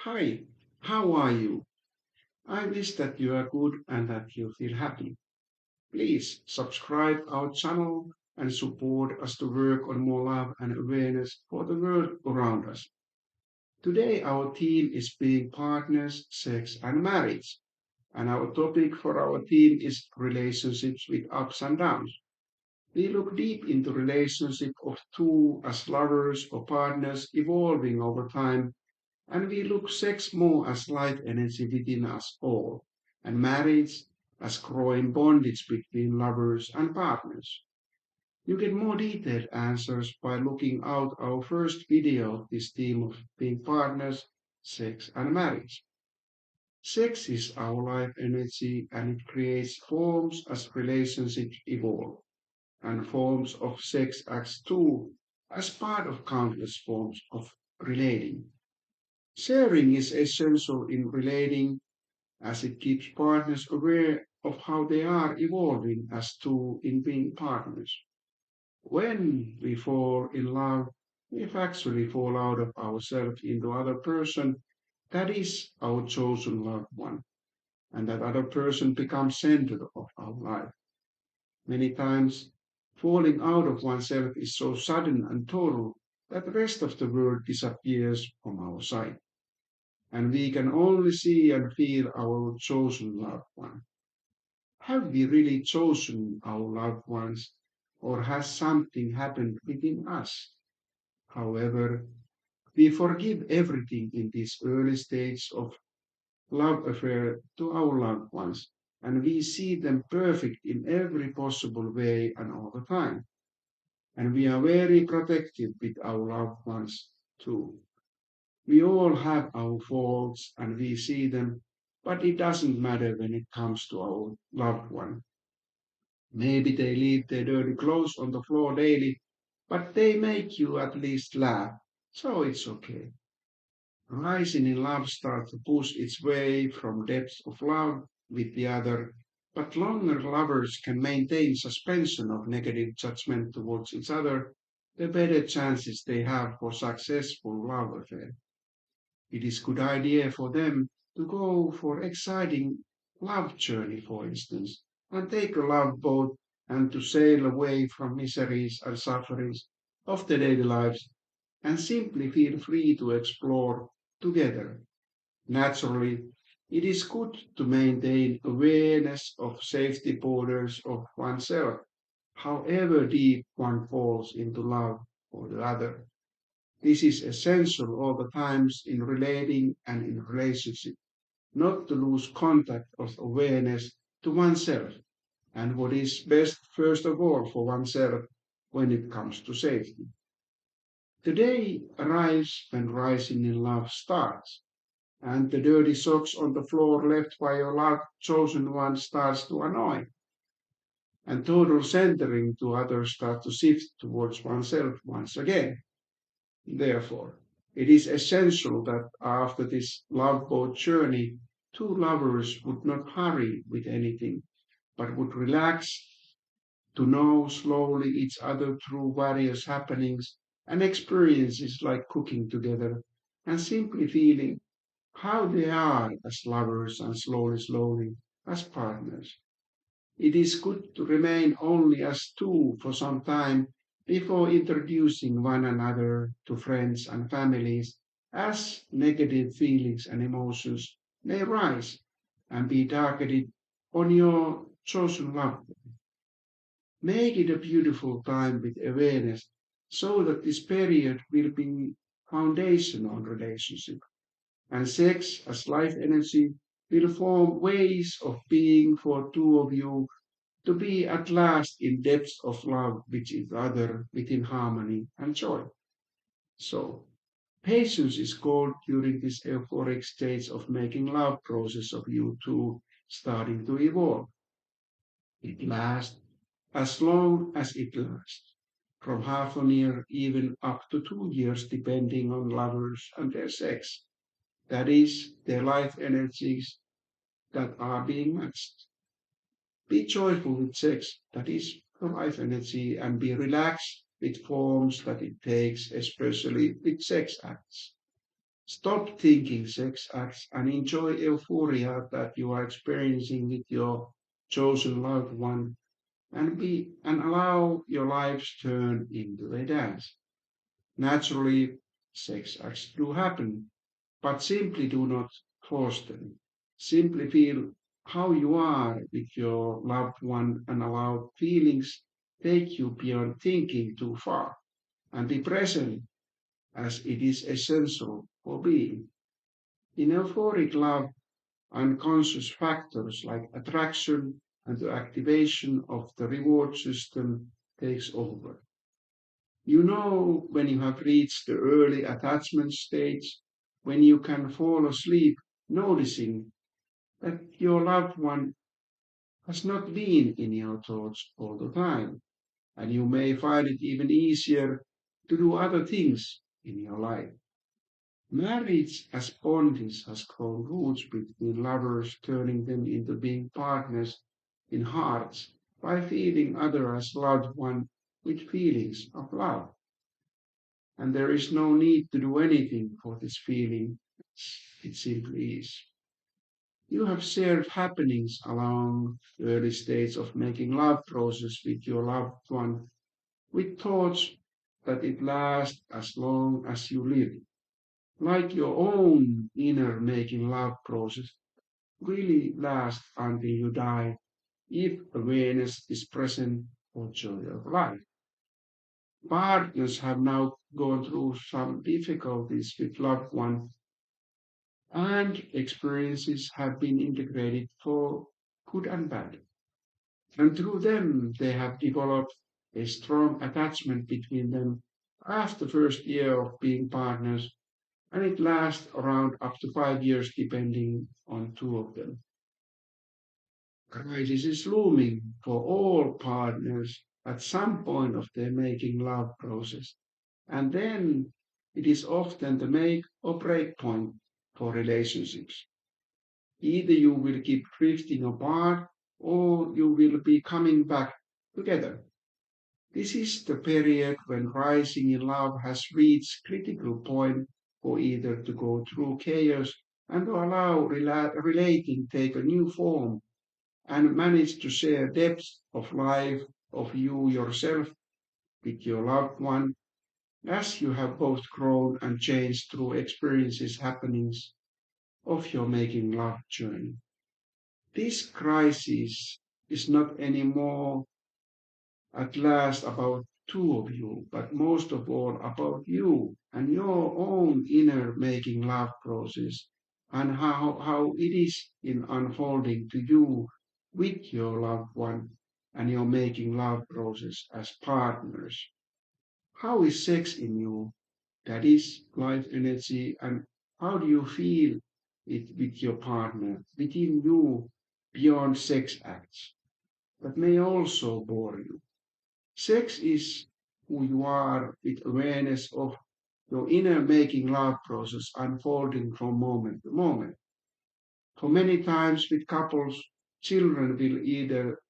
Hi, how are you? I wish that you are good and that you feel happy. Please subscribe our channel and support us to work on more love and awareness for the world around us. Today our theme is being partners, sex and marriage. And our topic for our theme is relationships with ups and downs. We look deep into relationship of two as lovers or partners evolving over time, and we look sex more as life energy within us all, and marriage as growing bondage between lovers and partners. You get more detailed answers by looking out our first video of this theme of being partners, sex, and marriage. Sex is our life energy and it creates forms as relationships evolve, and forms of sex acts too as part of countless forms of relating. Sharing is essential in relating as it keeps partners aware of how they are evolving as two in being partners. When we fall in love, we actually fall out of ourselves into other person that is our chosen loved one, and that other person becomes center of our life. Many times, falling out of oneself is so sudden and total that the rest of the world disappears from our sight, and we can only see and feel our chosen loved one. Have we really chosen our loved ones, or has something happened within us? However, we forgive everything in this early stage of love affair to our loved ones, and we see them perfect in every possible way and all the time. And we are very protective with our loved ones too. We all have our faults and we see them, but it doesn't matter when it comes to our loved one. Maybe they leave their dirty clothes on the floor daily, but they make you at least laugh, so it's okay. Rising in love starts to push its way from depths of love with the other, but longer lovers can maintain suspension of negative judgment towards each other, the better chances they have for successful love affair. It is good idea for them to go for exciting love journey, for instance, and take a love boat and to sail away from miseries and sufferings of the daily lives and simply feel free to explore together. Naturally, it is good to maintain awareness of safety borders of oneself, however deep one falls into love for the other. This is essential all the times in relating and in relationship, not to lose contact of awareness to oneself and what is best first of all for oneself when it comes to safety. The day arrives when rising in love starts, and the dirty socks on the floor left by your loved chosen one starts to annoy, and total centering to others start to shift towards oneself once again. Therefore, it is essential that after this love boat journey, two lovers would not hurry with anything, but would relax to know slowly each other through various happenings and experiences like cooking together and simply feeling how they are as lovers and slowly as partners. It is good to remain only as two for some time before introducing one another to friends and families, as negative feelings and emotions may rise and be targeted on your chosen loved one. Make it a beautiful time with awareness so that this period will be foundation on relationship and sex as life energy will form ways of being for two of you to be at last in depths of love with each other within harmony and joy. So, patience is called during this euphoric stage of making love process of you two starting to evolve. It lasts as long as it lasts, from half a year even up to 2 years, depending on lovers and their sex. That is, their life energies that are being matched. Be joyful with sex, that is the life energy, and be relaxed with forms that it takes, especially with sex acts. Stop thinking sex acts and enjoy euphoria that you are experiencing with your chosen loved one and allow your life's turn into a dance. Naturally, sex acts do happen, but simply do not force them. Simply feel how you are with your loved one and allow feelings take you beyond thinking too far and be present as it is essential for being. In euphoric love, unconscious factors like attraction and the activation of the reward system takes over. You know when you have reached the early attachment stage, when you can fall asleep noticing that your loved one has not been in your thoughts all the time, and you may find it even easier to do other things in your life. Marriage as bondage has grown roots between lovers, turning them into being partners in hearts by feeding others as loved one with feelings of love. And there is no need to do anything for this feeling. It simply is. You have shared happenings along the early stage of making love process with your loved one, with thoughts that it lasts as long as you live. Like your own inner making love process really lasts until you die if awareness is present for joy of life. Partners have now gone through some difficulties with loved ones and experiences have been integrated for good and bad. And through them, they have developed a strong attachment between them after the first year of being partners, and it lasts around up to 5 years depending on two of them. Crisis is looming for all partners at some point of their making love process. And then it is often the make or break point for relationships. Either you will keep drifting apart or you will be coming back together. This is the period when rising in love has reached critical point for either to go through chaos and to allow relating take a new form and manage to share depths of life of you yourself with your loved one as you have both grown and changed through experiences happenings of your making love journey. This crisis is not anymore at last about two of you, but most of all about you and your own inner making love process and how it is in unfolding to you with your loved one and your making love process as partners. How is sex in you? That is life energy. And how do you feel it with your partner, within you, beyond sex acts? That may also bore you. Sex is who you are with awareness of your inner making love process unfolding from moment to moment. For many times with couples, children will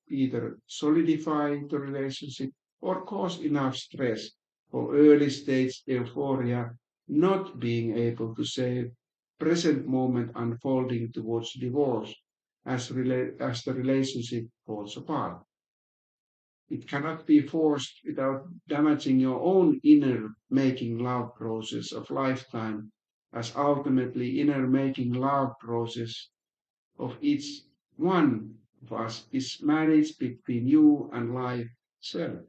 either solidify the relationship or cause enough stress for early stage euphoria, not being able to save present moment unfolding towards divorce as the relationship falls apart. It cannot be forced without damaging your own inner making love process of lifetime, as ultimately inner making love process of each one of us is marriage between you and life itself.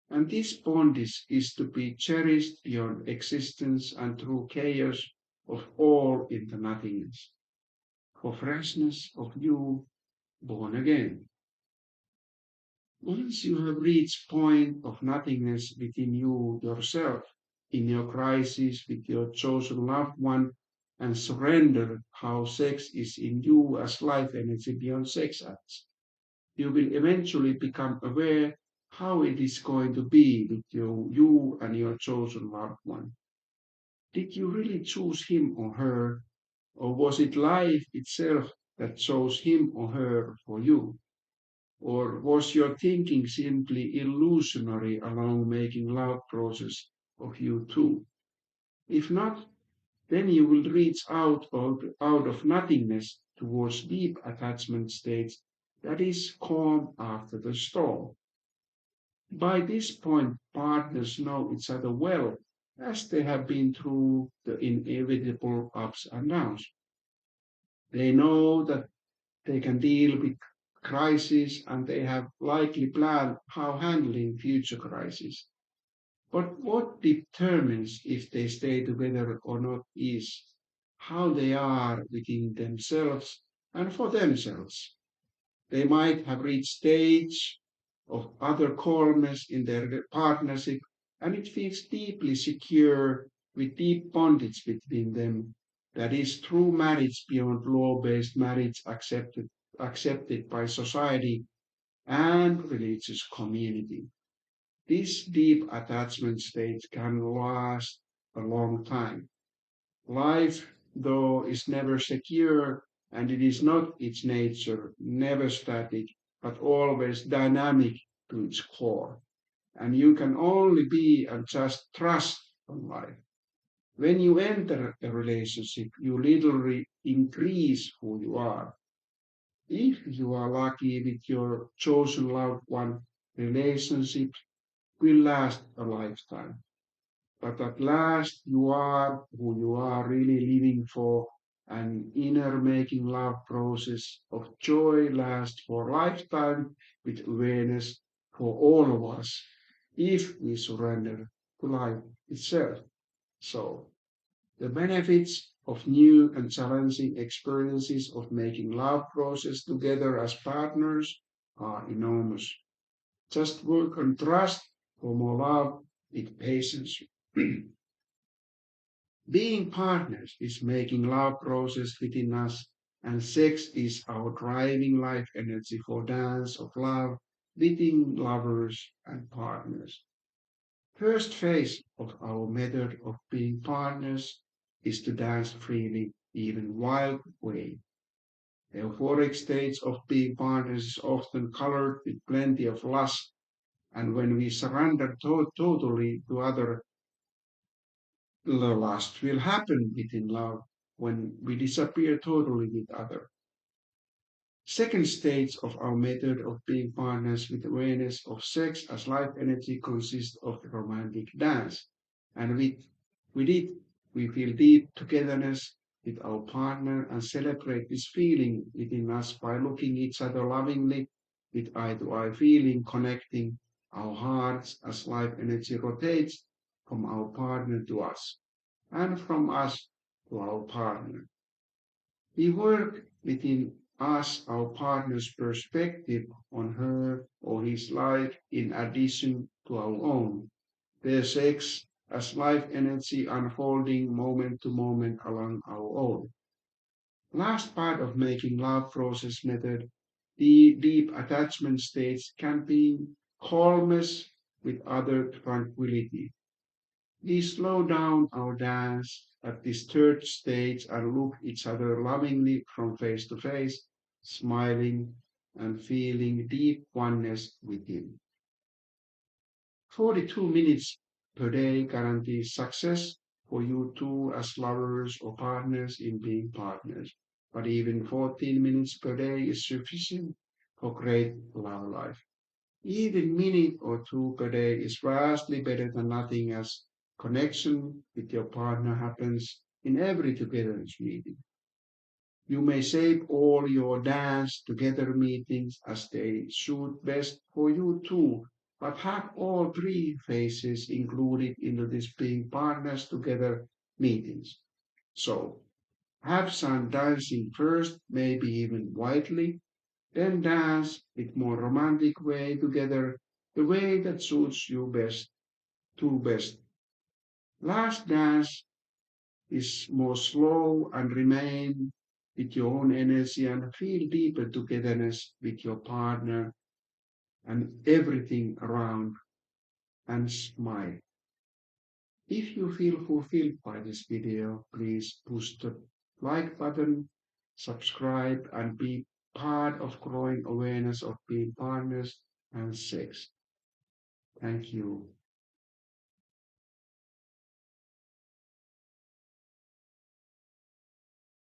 And this bond is to be cherished beyond existence and through chaos of all into nothingness, for freshness of you born again. Once you have reached point of nothingness within you yourself, in your crisis with your chosen loved one, and surrender how sex is in you as life energy beyond sex acts, you will eventually become aware how it is going to be with you and your chosen loved one. Did you really choose him or her, or was it life itself that chose him or her for you? Or was your thinking simply illusionary along making love process of you two? If not, Then you will reach out of nothingness towards deep attachment states that is calm after the storm. By this point, partners know each other well as they have been through the inevitable ups and downs. They know that they can deal with crises and they have likely planned how handling future crises. But what determines if they stay together or not is how they are within themselves and for themselves. They might have reached stage of utter calmness in their partnership and it feels deeply secure with deep bondage between them. That is true marriage beyond law-based marriage accepted by society and religious community. This deep attachment state can last a long time. Life, though, is never secure and it is not its nature, never static, but always dynamic to its core. And you can only be and just trust on life. When you enter a relationship, you literally increase who you are. If you are lucky with your chosen loved one, relationship will last a lifetime. But at last you are who you are really living for. An inner making love process of joy lasts for a lifetime with awareness for all of us if we surrender to life itself. So the benefits of new and challenging experiences of making love process together as partners are enormous. Just work on trust for more love with patience. Being partners is making love process within us, and sex is our driving life energy for dance of love within lovers and partners. First phase of our method of being partners is to dance freely, even wild way. The euphoric stage of being partners is often colored with plenty of lust, and when we surrender totally to other, the lust will happen within love when we disappear totally with other. Second stage of our method of being partners with awareness of sex as life energy consists of the romantic dance. And with it, we feel deep togetherness with our partner and celebrate this feeling within us by looking each other lovingly with eye to eye feeling, connecting our hearts as life energy rotates from our partner to us and from us to our partner. We work within us, our partner's perspective on her or his life in addition to our own. Their sex as life energy unfolding moment to moment along our own. Last part of making love process method, the deep attachment states can be calmness with other tranquility. We slow down our dance at this third stage and look each other lovingly from face to face, smiling and feeling deep oneness within. 42 minutes per day guarantees success for you two as lovers or partners in being partners. But even 14 minutes per day is sufficient for great love life. Even minute or two per day is vastly better than nothing as connection with your partner happens in every togetherness meeting. You may shape all your dance together meetings as they suit best for you too, but have all three phases included into this being partners together meetings. So have some dancing first, maybe even widely, then dance with more romantic way together, the way that suits you best, two best. Last dance is more slow and remain with your own energy and feel deeper togetherness with your partner and everything around and smile. If you feel fulfilled by this video, please push the like button, subscribe and be part of growing awareness of being partners and sex. Thank you.